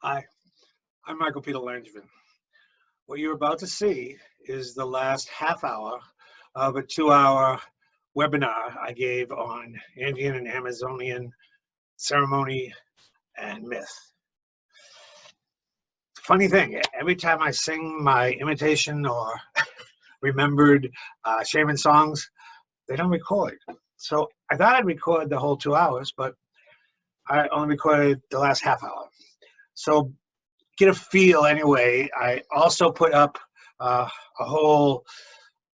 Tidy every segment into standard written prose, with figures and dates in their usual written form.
Hi, I'm Michael Peter Langevin. What you're about to see is the last half hour of a 2-hour webinar I gave on Andean and Amazonian ceremony and myth. Funny thing, every time I sing my imitation or remembered shaman songs, they don't record. So I thought I'd record the whole 2 hours, but I only recorded the last half hour. So get a feel anyway. I also put up a whole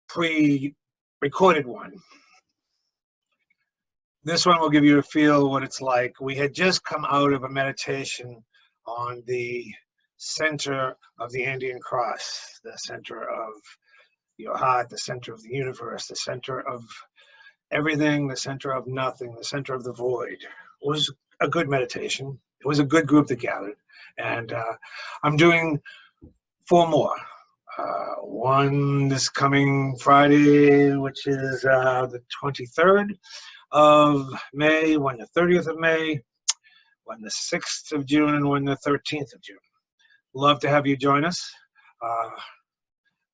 pre-recorded one. This one will give you a feel what it's like. We had just come out of a meditation on the center of the Andean cross, the center of your heart, the center of the universe, the center of everything, the center of nothing, the center of the void. It was a good meditation. It was a good group that gathered. And I'm doing 4 more. One this coming Friday, which is the 23rd of May, one the 30th of May, one the 6th of June, and one the 13th of June. Love to have you join us.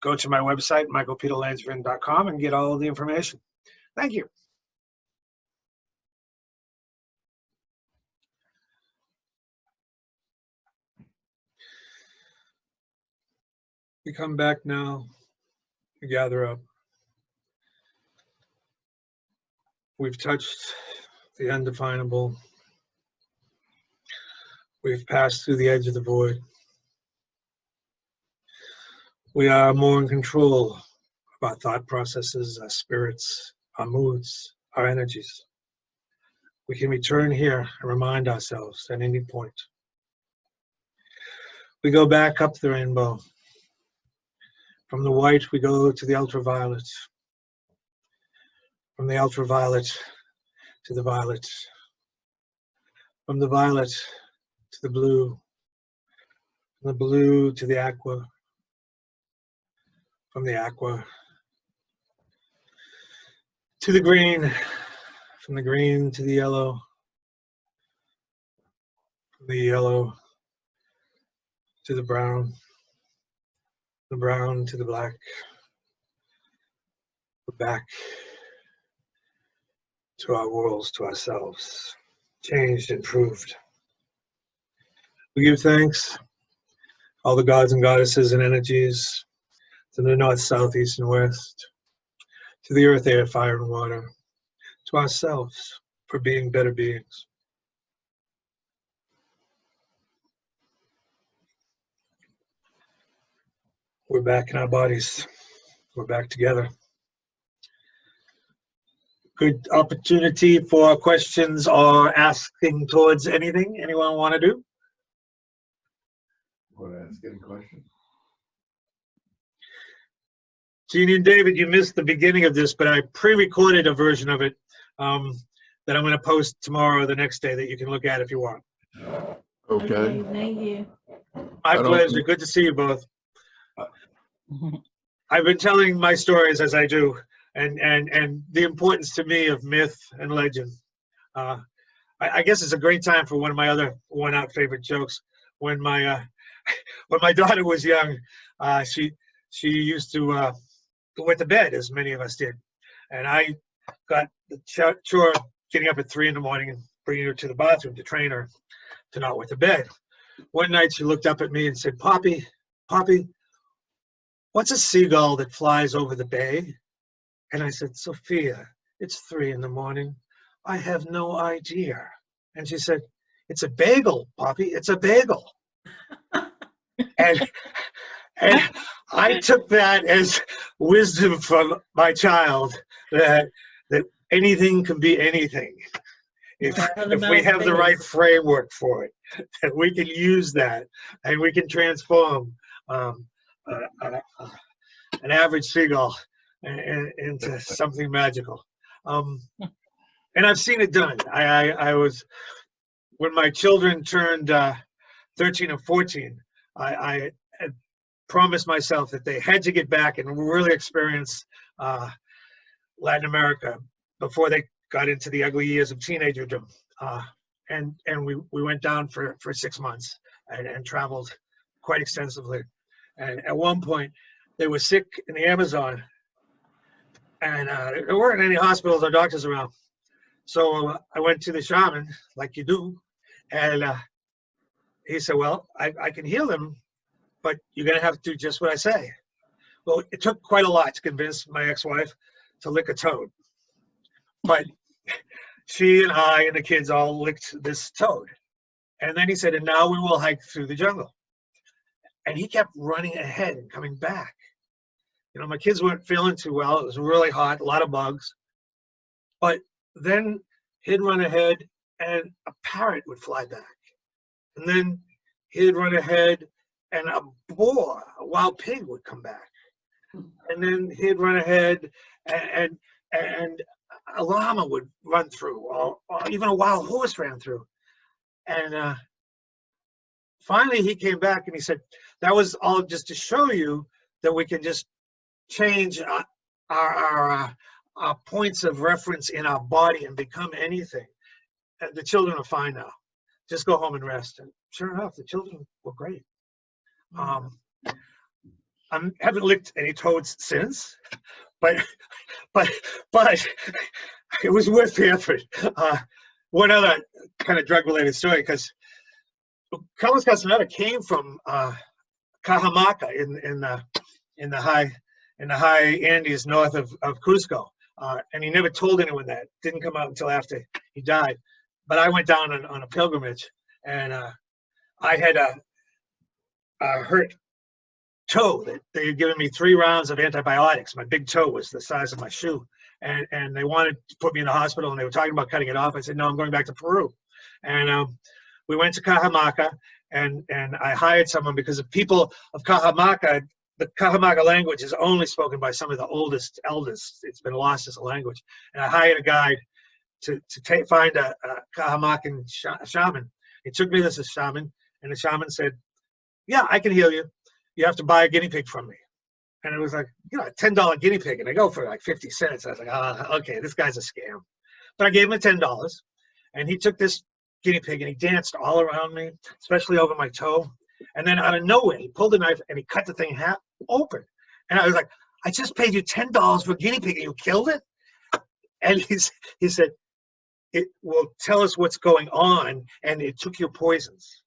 Go to my website, michaelpeterlangevin.com, and get all the information. Thank you. We come back now, we gather up. We've touched the undefinable. We've passed through the edge of the void. We are more in control of our thought processes, our spirits, our moods, our energies. We can return here and remind ourselves at any point. We go back up the rainbow. From the white, we go to the ultraviolet. From the ultraviolet to the violet. From the violet to the blue. From the blue to the aqua. From the aqua to the green. From the green to the yellow. From the yellow to the brown. The brown to the black. We're back to our worlds, to ourselves, changed, improved. We give thanks, all the gods and goddesses and energies, to the north, south, east, and west, to the earth, air, fire, and water, to ourselves for being better beings. We're back in our bodies. We're back together. Good opportunity for questions or asking towards anything anyone want to do? Want to ask any question? Jeannie and David, you missed the beginning of this, but I pre-recorded a version of it that I'm going to post tomorrow or the next day that you can look at if you want. Okay. Thank you. My pleasure. Good to see you both. I've been telling my stories as I do, and the importance to me of myth and legend. I guess it's a great time for one of my other worn-out favorite jokes. When my daughter was young, she used to go wet to bed, as many of us did, and I got the chore getting up at 3 in the morning and bringing her to the bathroom to train her to not wet to bed. One night she looked up at me and said, "Poppy, Poppy, what's a seagull that flies over the bay?" And I said, "Sophia, it's 3 in the morning. I have no idea." And she said, "It's a bagel, Poppy, it's a bagel." and I took that as wisdom from my child, that anything can be anything. If we have the right framework for it, that we can use that and we can transform an average seagull into something magical. And I've seen it done. I was, when my children turned 13 and 14, I had promised myself that they had to get back and really experience Latin America before they got into the ugly years of teenagerdom. And we went down for 6 months and traveled quite extensively. And at one point, they were sick in the Amazon, and there weren't any hospitals or doctors around. So I went to the shaman, like you do, and he said, well, I can heal them, but you're going to have to do just what I say. Well, it took quite a lot to convince my ex-wife to lick a toad. But she and I and the kids all licked this toad. And then he said, and now we will hike through the jungle. And he kept running ahead and coming back. You know, my kids weren't feeling too well. It was really hot, a lot of bugs. But then he'd run ahead and a parrot would fly back. And then he'd run ahead and a boar, a wild pig, would come back. And then he'd run ahead and a llama would run through, or even a wild horse ran through. And finally he came back and he said, that was all just to show you that we can just change our points of reference in our body and become anything. And the children are fine now. Just go home and rest. And sure enough, the children were great. I haven't licked any toads since, but it was worth the effort. One other kind of drug-related story, because Carlos Castaneda came from Cajamarca in the high Andes north of Cusco, and he never told anyone that. Didn't come out until after he died. But I went down on a pilgrimage, and I had a hurt toe that they had given me 3 rounds of antibiotics. My big toe was the size of my shoe, and they wanted to put me in the hospital, and they were talking about cutting it off. I said, no, I'm going back to Peru. And we went to Cajamarca, and I hired someone, because the people of Cajamarca, the Cajamarca language is only spoken by some of the oldest elders. It's been lost as a language. And I hired a guide to find a Cajamarcan shaman. He took me to this shaman, and the shaman said, yeah, I can heal you. You have to buy a guinea pig from me. And it was like, you know, a $10 guinea pig, and I go for like 50 cents. I was like, oh, okay, this guy's a scam. But I gave him the $10, and he took this guinea pig and he danced all around me, especially over my toe. And then out of nowhere, he pulled a knife and he cut the thing half open. And I was like, I just paid you $10 for a guinea pig and you killed it? And he said, it will tell us what's going on, and it took your poisons.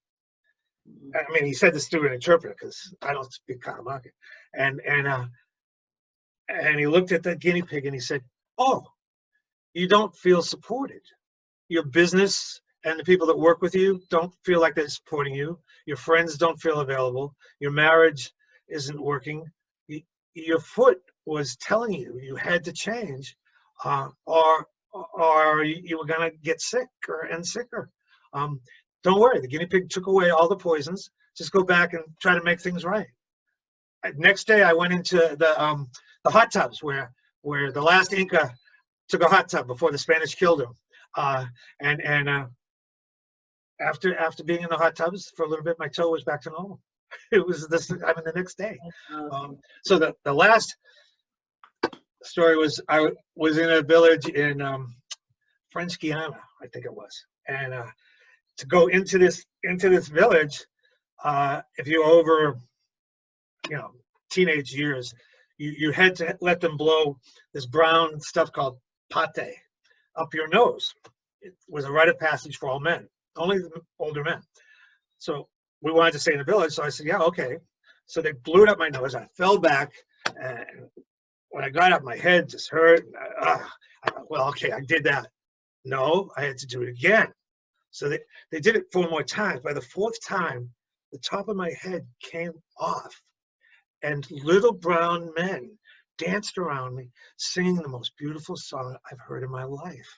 I mean, he said this through an interpreter, because I don't speak Cajamarca. And he looked at the guinea pig and he said, oh, you don't feel supported. Your business and the people that work with you don't feel like they're supporting you. Your friends don't feel available. Your marriage isn't working. Your foot was telling you you had to change, or you were going to get sicker and sicker. Don't worry, the guinea pig took away all the poisons. Just go back and try to make things right. Next day, I went into the hot tubs where the last Inca took a hot tub before the Spanish killed him. After being in the hot tubs for a little bit, my toe was back to normal. It was the next day. So the last story was, I was in a village in French Guiana, I think it was, and to go into this village, if you're over, teenage years, you had to let them blow this brown stuff called pate up your nose. It was a rite of passage for all men, only the older men. So we wanted to stay in the village, so I said, yeah, okay. So they blew it up my nose. I fell back, and when I got up, my head just hurt. Well, okay, I did that. No, I had to do it again. So they did it 4 more times. By the 4th time, the top of my head came off, and little brown men danced around me, singing the most beautiful song I've heard in my life.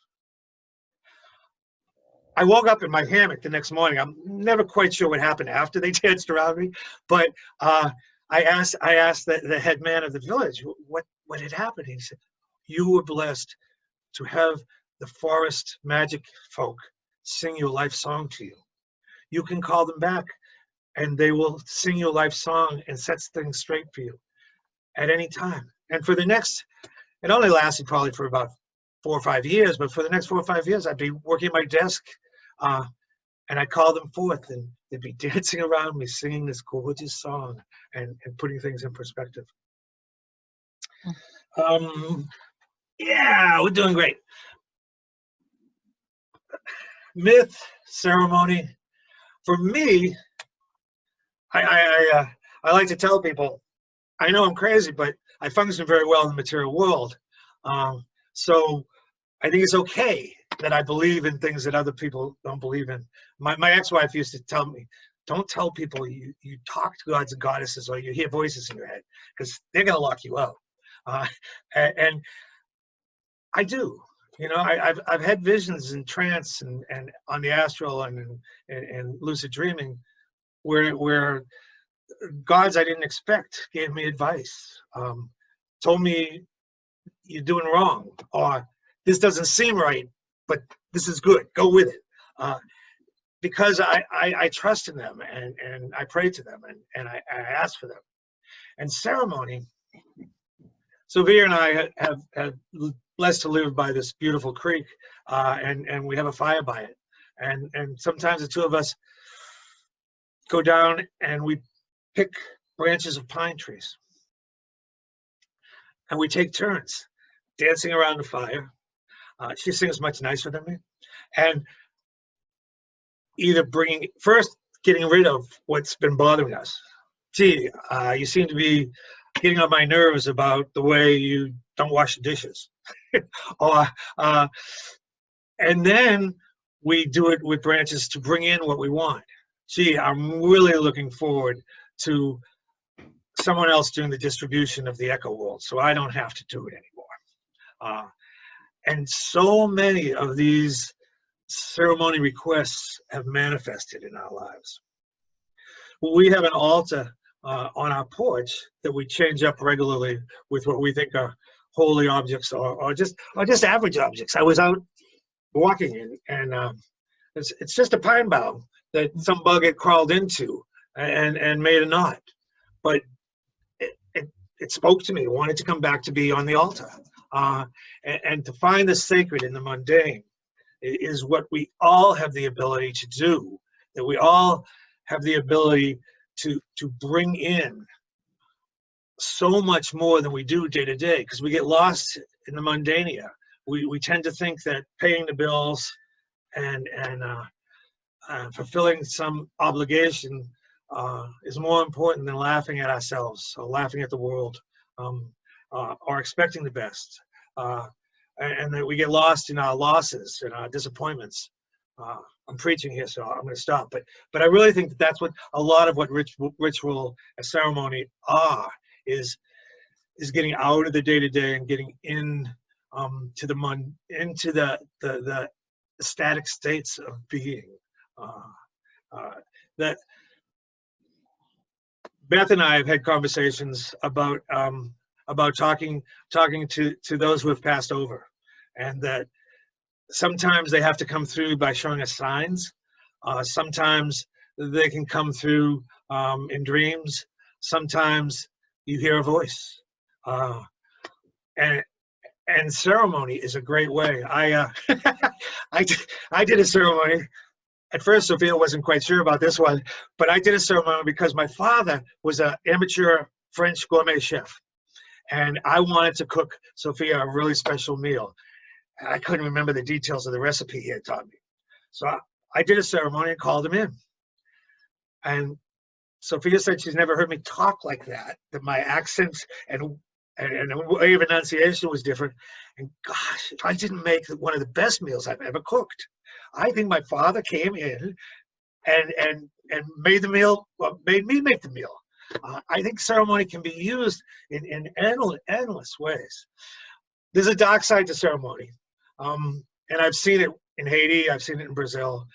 I woke up in my hammock the next morning. I'm never quite sure what happened after they danced around me, but I asked the head man of the village what had happened. He said, you were blessed to have the forest magic folk sing your life song to you. You can call them back, and they will sing your life song and set things straight for you at any time. And for the next, it only lasted probably for about 4 or 5 years, but for the next 4 or 5 years, I'd be working my desk, and I'd call them forth, and they'd be dancing around me, singing this gorgeous song and putting things in perspective. Yeah, we're doing great. Myth, ceremony. For me, I like to tell people, I know I'm crazy, but I function very well in the material world. So I think it's okay that I believe in things that other people don't believe in. My ex-wife used to tell me, don't tell people you talk to gods and goddesses or you hear voices in your head, because they're going to lock you out. And I do. You know, I've had visions in trance and on the astral and lucid dreaming where gods I didn't expect gave me advice, told me you're doing wrong, or this doesn't seem right, but this is good, go with it. Because I trust in them and I pray to them and I ask for them. And ceremony, Sophia and I have blessed to live by this beautiful creek, and we have a fire by it. And sometimes the two of us go down and we pick branches of pine trees. And we take turns dancing around the fire. She sings much nicer than me. And either getting rid of what's been bothering us. Gee, you seem to be getting on my nerves about the way you don't wash the dishes. And then we do it with branches to bring in what we want. Gee, I'm really looking forward to someone else doing the distribution of the echo world, so I don't have to do it anymore. And so many of these ceremony requests have manifested in our lives. We have an altar on our porch that we change up regularly with what we think are holy objects or just average objects. I was out walking and it's just a pine bough that some bug had crawled into and made a knot, but it spoke to me. It wanted to come back to be on the altar, and to find the sacred in the mundane is what we all have the ability to do. That we all have the ability to bring in so much more than we do day to day, because we get lost in the mundania. We tend to think that paying the bills and fulfilling some obligation is more important than laughing at ourselves or laughing at the world, or expecting the best, and that we get lost in our losses and our disappointments. I'm preaching here, so I'm going to stop. But I really think that that's what a lot of what ritual and ceremony is getting out of the day to day and getting in into the static states of being. That Beth and I have had conversations about talking to those who have passed over, and that sometimes they have to come through by showing us signs. Sometimes they can come through in dreams. Sometimes you hear a voice, and ceremony is a great way. I did a ceremony. At first, Sophia wasn't quite sure about this one, but I did a ceremony because my father was an amateur French gourmet chef, and I wanted to cook Sophia a really special meal. I couldn't remember the details of the recipe he had taught me. So I did a ceremony and called him in. And Sophia said she's never heard me talk like that my accents and the way of enunciation was different. And gosh, if I didn't make one of the best meals I've ever cooked. I think my father came in and made the meal, well, made me make the meal. I think ceremony can be used in endless ways. There's a dark side to ceremony. And I've seen it in Haiti, I've seen it in Brazil,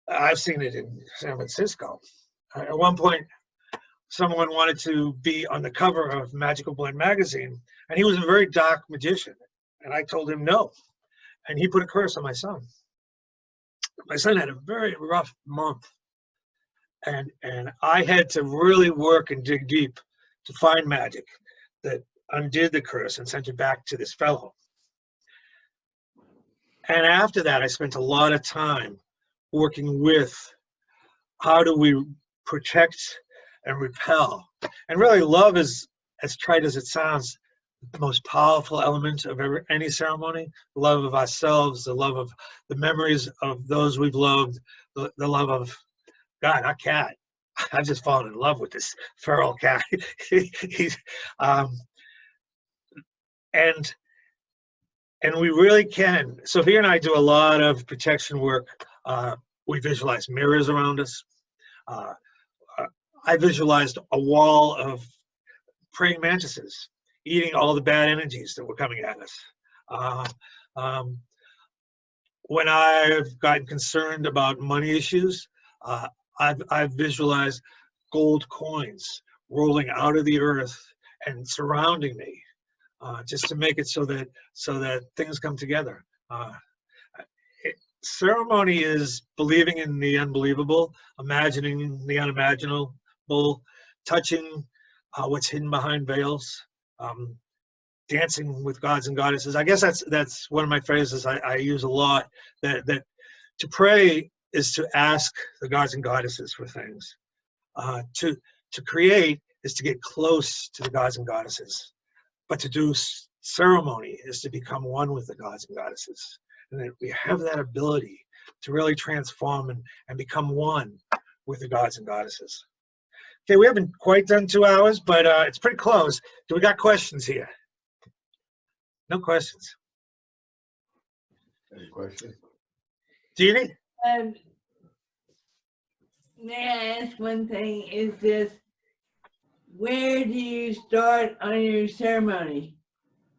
I've seen it in San Francisco. At one point, someone wanted to be on the cover of Magical Blend magazine, and he was a very dark magician. And I told him no. And he put a curse on my son. My son had a very rough month. And I had to really work and dig deep to find magic that undid the curse and sent it back to this fellow. And after that, I spent a lot of time working with how do we protect and repel? And really, love is, as trite as it sounds, the most powerful element of any ceremony. The love of ourselves, the love of the memories of those we've loved, the love of God, our cat. I've just fallen in love with this feral cat. He's, and we really can. Sophia and I do a lot of protection work. We visualize mirrors around us. I visualized a wall of praying mantises eating all the bad energies that were coming at us. When I've gotten concerned about money issues, I've visualized gold coins rolling out of the earth and surrounding me, just to make it so that things come together. Ceremony is believing in the unbelievable, imagining the unimaginable, touching what's hidden behind veils, dancing with gods and goddesses. I guess that's one of my phrases I use a lot, that to pray is to ask the gods and goddesses for things. To create is to get close to the gods and goddesses. But to do ceremony is to become one with the gods and goddesses. And that we have that ability to really transform and become one with the gods and goddesses. Okay, we haven't quite done 2 hours, but it's pretty close. Do we got questions here? No questions. Any questions? Jeannie? May I ask one thing? Is this, where do you start on your ceremony?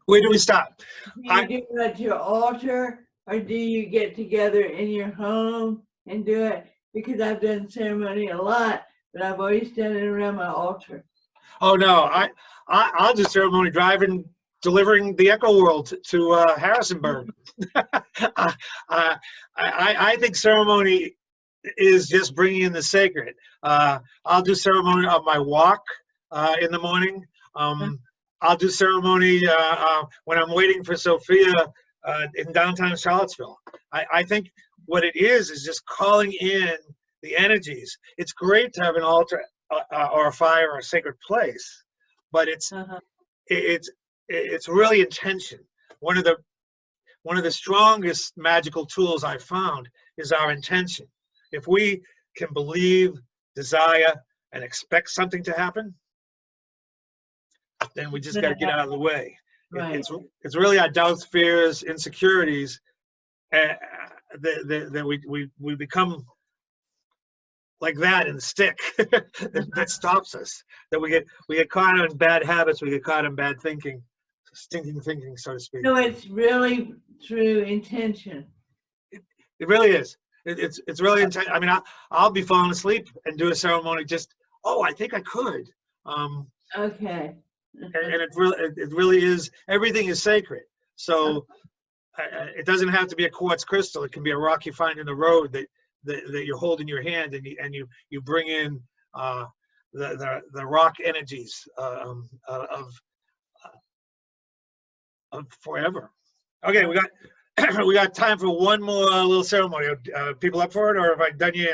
Where do we stop? Do you do it at your altar, or do you get together in your home and do it? Because I've done ceremony a lot, but I've always done it around my altar. Oh no, I'll do ceremony driving, delivering the Echo World to Harrisonburg. I think ceremony is just bringing in the sacred. I'll do ceremony on my walk in the morning. I'll do ceremony when I'm waiting for Sophia in downtown Charlottesville. I think what it is just calling in the energies. It's great to have an altar or a fire or a sacred place, but it's really intention. One of the strongest magical tools I've found is our intention. If we can believe, desire, and expect something to happen, then we just got to get out of the way. Right. It's really our doubts, fears, insecurities that we become like that in the stick that stops us. That we get caught in bad habits, we get caught in bad thinking, stinking thinking, so to speak. So it's really through intention. It really is. It's really intense. I mean, I'll be falling asleep and do a ceremony. Just I think I could. Okay. And it really is. Everything is sacred. So it doesn't have to be a quartz crystal. It can be a rock you find in the road that you hold in your hand, and you bring in the rock energies of forever. Okay, we got time for one more little ceremony. People up for it, or have I done you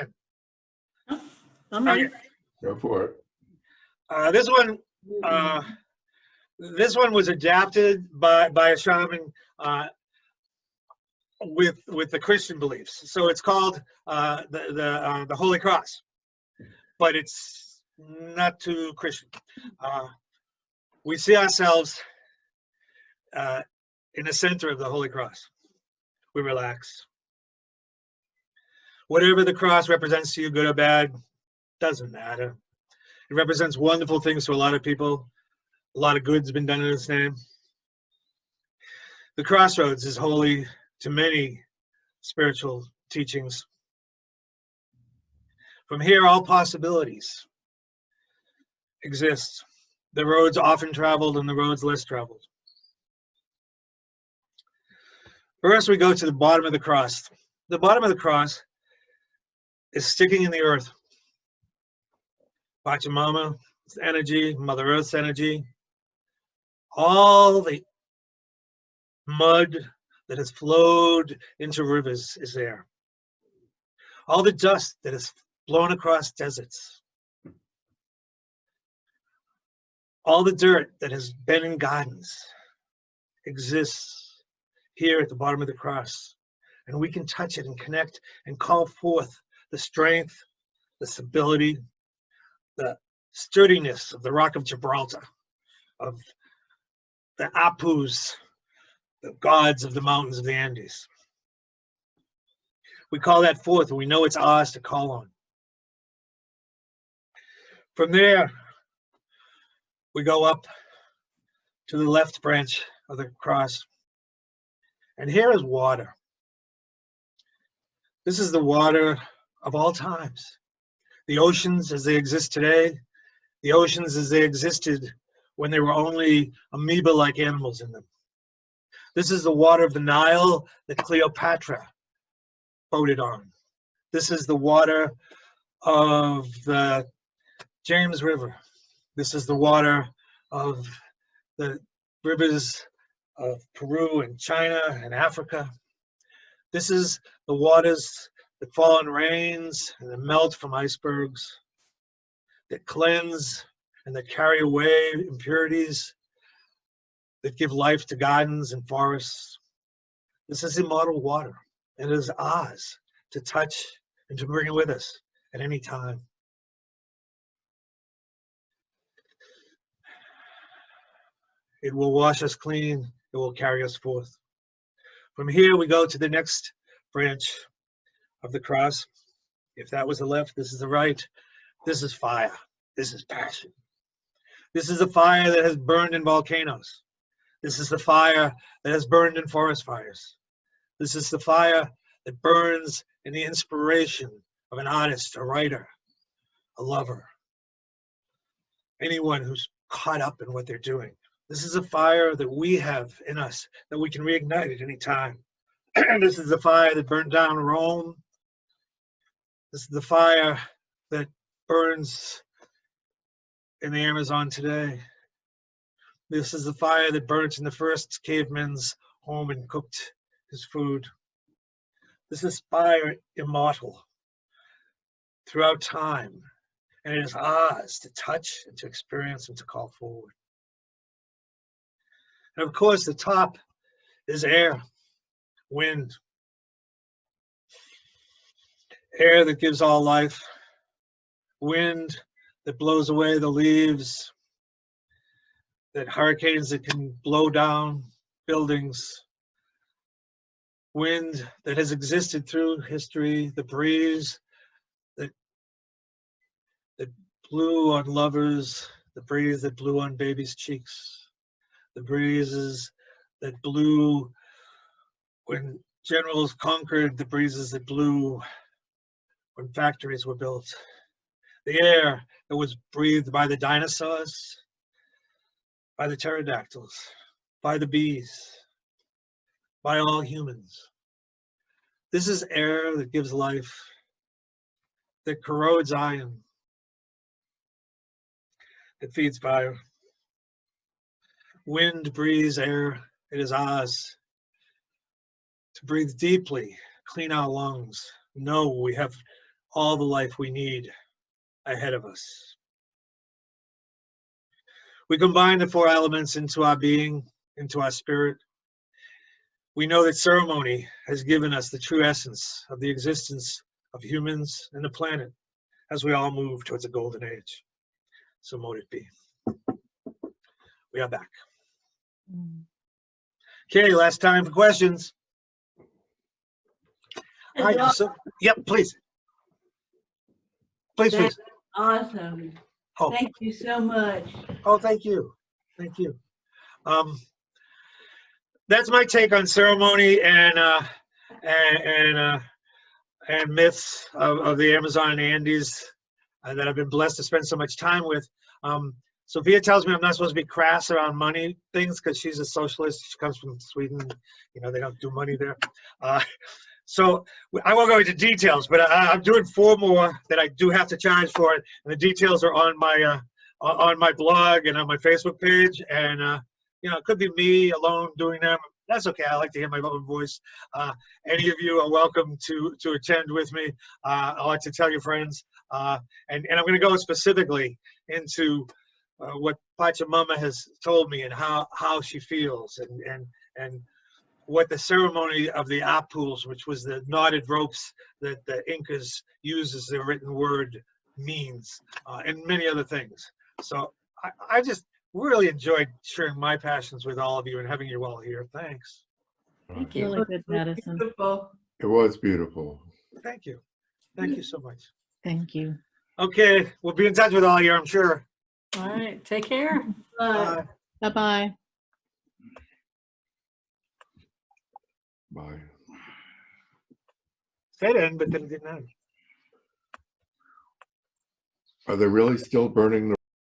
in? I'm ready. Okay. Go for it. This one was adapted by a shaman with the Christian beliefs. So it's called the Holy Cross, but it's not too Christian. We see ourselves in the center of the Holy Cross. We relax. Whatever the cross represents to you, good or bad, doesn't matter. It represents wonderful things to a lot of people. A lot of good's been done in its name. The crossroads is holy to many spiritual teachings. From here, all possibilities exist. The roads often traveled and the roads less traveled. First, we go to the bottom of the cross. The bottom of the cross is sticking in the earth. Pacha Mama energy, Mother Earth's energy, all the mud that has flowed into rivers is there. All the dust that has blown across deserts. All the dirt that has been in gardens exists here at the bottom of the cross. And we can touch it and connect and call forth the strength, the stability, the sturdiness of the Rock of Gibraltar, of the Apus, the gods of the mountains of the Andes. We call that forth, and we know it's ours to call on. From there, we go up to the left branch of the cross, and here is water. This is the water of all times. The oceans as they exist today, the oceans as they existed when there were only amoeba-like animals in them. This is the water of the Nile that Cleopatra boated on. This is the water of the James River. This is the water of the rivers of Peru and China and Africa. This is the waters that fall in rains and that melt from icebergs, that cleanse and that carry away impurities, that give life to gardens and forests. This is immortal water, and it is ours to touch and to bring with us at any time. It will wash us clean. It will carry us forth. From here, we go to the next branch of the cross. If that was the left, this is the right. This is fire. This is passion. This is the fire that has burned in volcanoes. This is the fire that has burned in forest fires. This is the fire that burns in the inspiration of an artist, a writer, a lover, anyone who's caught up in what they're doing. This is a fire that we have in us that we can reignite at any time. This is the fire that burned down Rome. This is the fire that burns in the Amazon today. This is the fire that burnt in the first caveman's home and cooked his food. This is fire immortal throughout time, and it is ours to touch and to experience and to call forward. And of course, the top is air, wind. Air that gives all life. Wind that blows away the leaves. That hurricanes that can blow down buildings. Wind that has existed through history. The breeze that blew on lovers. The breeze that blew on babies' cheeks. The breezes that blew when generals conquered, the breezes that blew when factories were built. The air that was breathed by the dinosaurs, by the pterodactyls, by the bees, by all humans. This is air that gives life, that corrodes iron, that feeds fire. Wind, breeze, air, it is ours to breathe deeply, clean our lungs, know we have all the life we need ahead of us. We combine the four elements into our being, into our spirit. We know that ceremony has given us the true essence of the existence of humans and the planet as we all move towards a golden age. So mote it be. We are back. Okay, last time for questions. All right, so, yep, please. Please, That's please. awesome. Oh. Thank you so much. Oh, thank you. Thank you. That's my take on ceremony and myths of the Amazon and Andes that I've been blessed to spend so much time with. Sophia tells me I'm not supposed to be crass around money things because she's a socialist. She comes from Sweden. You know, they don't do money there. So I won't go into details, but I'm doing 4 more that I do have to charge for it. And the details are on my blog and on my Facebook page. And, you know, it could be me alone doing them. That's okay. I like to hear my own voice. Any of you are welcome to attend with me. I like to tell your friends. And I'm going to go specifically into what Pacha Mama has told me and how she feels and what the ceremony of the Apus, which was the knotted ropes that the Incas used as their written word, means, and many other things. So I just really enjoyed sharing my passions with all of you and having you all here. Thanks. Thank you. Really good medicine. Beautiful. It was beautiful. Thank you. Thank you so much. Thank you. Okay, we'll be in touch with all of you, I'm sure. All right. Take care. Bye. Bye-bye. Bye. Said end, but then it didn't end. Are they really still burning the